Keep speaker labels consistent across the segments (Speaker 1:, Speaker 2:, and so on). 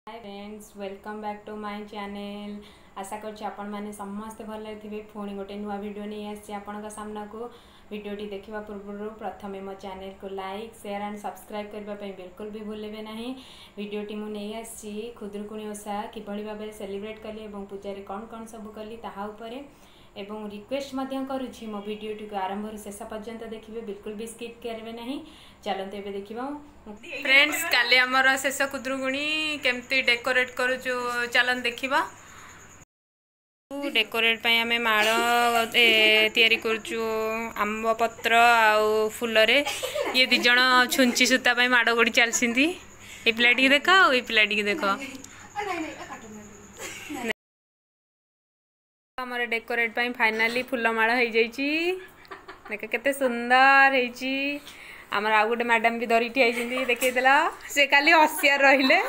Speaker 1: Hi friends, welcome back to my channel. आशा करछि आपण माने समस्त भल थे। पुणी गोटे नुआ वीडियो नहीं आसी आपण सामना को। वीडियोटी देखा पूर्व प्रथमे मो चैनल को लाइक शेयर एंड सब्सक्राइब करने बिल्कुल भी भूलें नहीं। वीडियोटी मुझे आसी खुदुरुकुणी ओषा किभली भाव सेलिब्रेट कली और पूजा कौन कौन सब कली ताहा उपरे एवं रिक्वेस्ट करुँची मो वीडियोटी को आरंभ शेष पर्यंत देखिए, बिल्कुल भी स्किप करेंगे नहीं। चलते एवं देखा फ्रेंड्स, काली आमर शेष खुदुरुकुणी केमती डेकोरेट करुचु चलन देखा। डेकोरेट आम माड़ तैयारी करुचु आंब पत्र आउ फूल रे। ये दिज छुंची सूता माड़ गोड़ी चलती। ये पिलाटी देख ये पिलाटी देख हमारे डेकोरेट फाइनाली फूलमाल हो जाइए। देख केते सुंदर होइची। आमर आउ गोटे मैडम भी धरी ठिया देखला से खाली हसियार रहिले।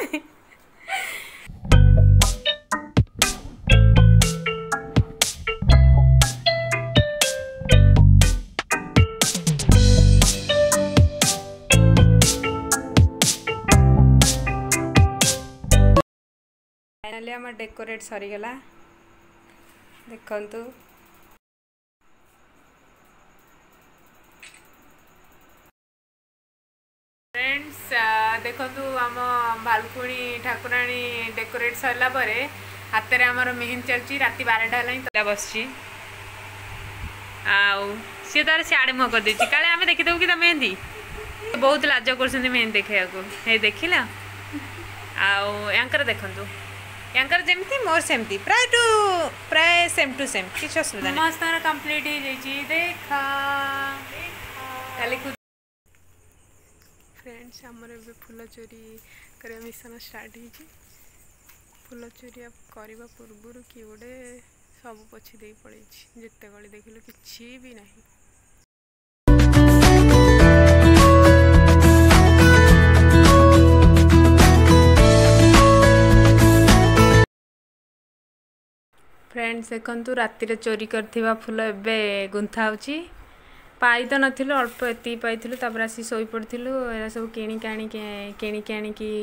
Speaker 1: फाइनाली आम डेकोरेट सरीगला देखंतु। फ्रेंड्स देखंतु आम भालकुणी ठाकुराणी डेकोरेट सरला परे हाथ में आमर मेहंदी चलती। राति 12टा है बस सी तार सियाड़े मुह कर देती काले आम देखीदेव कि मेहंदी बहुत लाज कर मेहंदी देखा को देखला आंकर देखंतु यांकर जमती मोर सेमती प्राय सेम टू सेम किसी असुविधा नहीं। मस्त कंप्लीट हो जाइए देखा काली। फ्रेंड्स आमर ए फूल चोरी कर मिशन स्टार्ट हो। फूल चोरी करने पूर्व किए गोटे सब पछी दे पड़े जिते गली देखिल कि भी नहीं। फ्रेंड्स देखंतु राति रे चोरी करथिबा फूल एबे गुंथा होची। पाई तो नथिलु, अल्प एति पाइथिलु, तापर आसी सोई पड़थिलु। एरा सब किणी आनिकी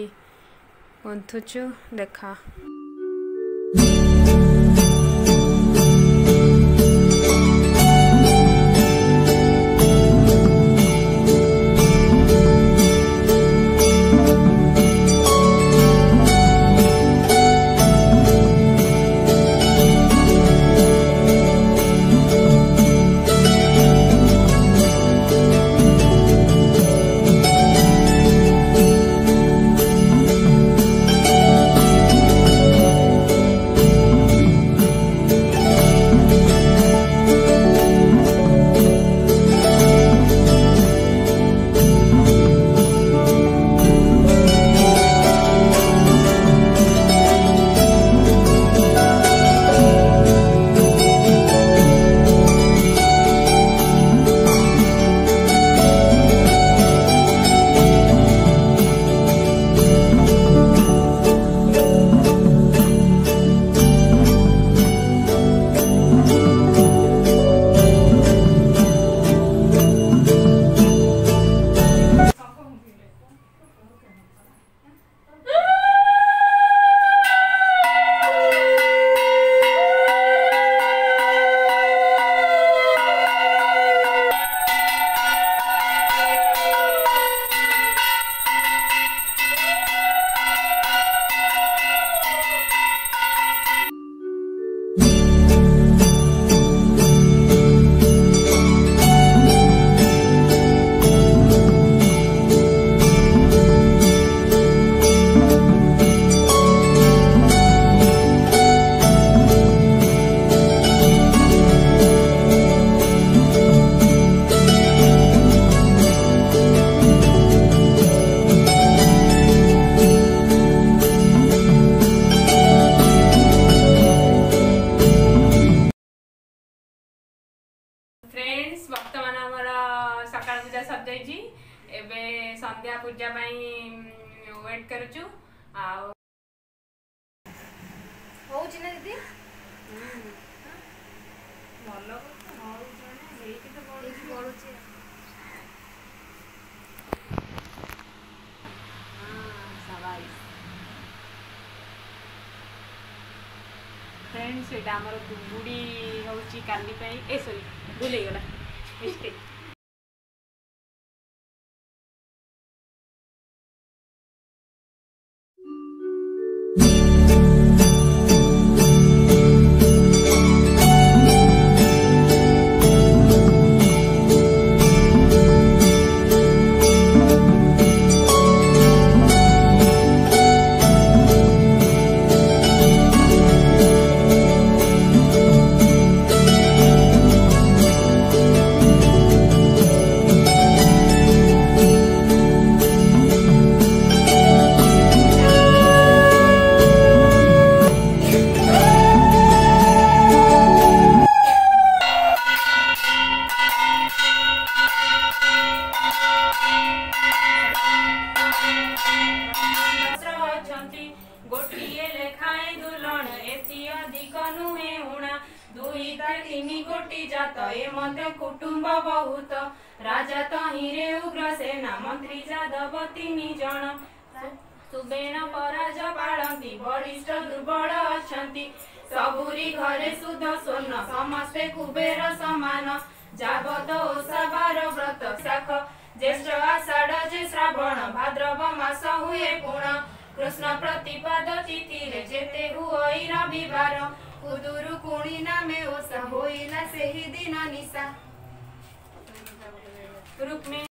Speaker 1: गुंथुचु देखा। फ्रेंड्स वर्तमान आमर सकाल पूजा सर जाइए। एवं संध्या पूजा वेट करुचु दीदी भल सेटा हमर बुड़ी होची काली पई ए सॉरी भूल गला मिस्टेक। गोटिए लेखाए दुलण एथि अधिक नुहे उणा दुईता तीनी गोटी जात ए मते कुटुंब बहुत राजा तहिरे उग्रसेना मंत्री जादव तीनी जण सुबेण पराज पाळंती वरिष्ठ दुर्बल अछंती सबुरी घरे सुध स्वर्ण समस्ते कुबेर समान जाबत ओषा बार व्रत शाख ज्येष्ठ आषाढ़ जे श्रावण भाद्रव मास हुए पूर्ण कृष्ण प्रतिपद तिथि रे जेते हुई रविवार कुदुरु कुणी नामे ओषा होइला सेहि दिन निशा रूप में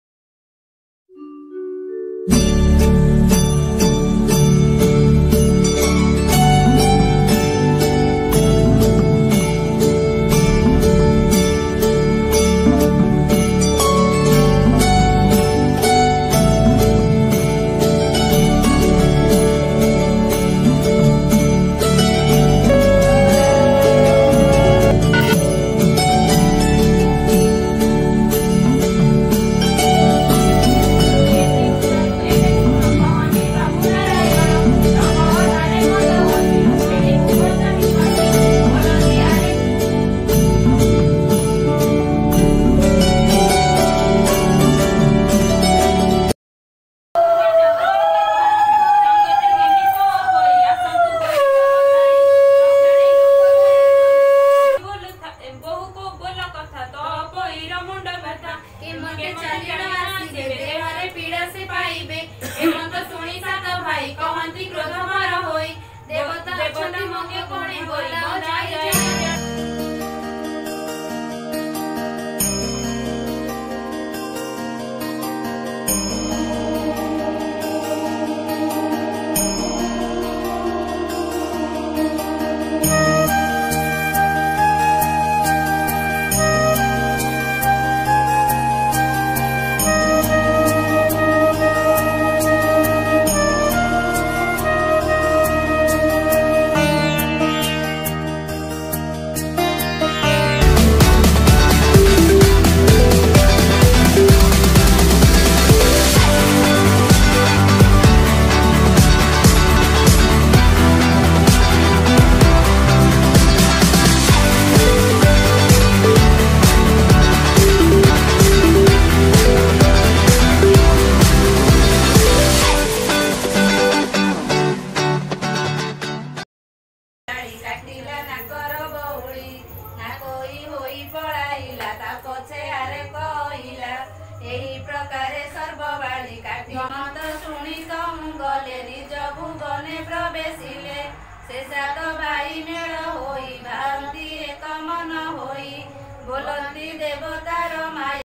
Speaker 1: बोलती देवतार माया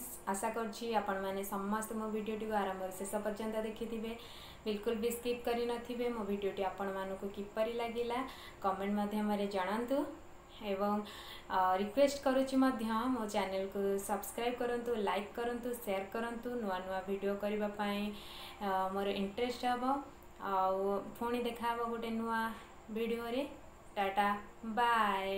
Speaker 1: फ्रेंड्स आशा करछि आपण माने समस्त मो वीडियोटी को आरंभ से शेष पर्यंत देखिथिबे बिल्कुल भी स्किप करि नथिबे। मो वीडियोटी आपण मानको किपरि लागिला कमेंट माध्यम रे जणांतु एवं रिक्वेस्ट करुछि मध्य मो चैनल को सब्सक्राइब करंतु लाइक करंतु शेयर करंतु नुआ नुआ वीडियो करबा पई मोर इंटरेस्ट हबो। आउ पुणी देखा हबो गोटे नुआ वीडियो रे। Tata bye.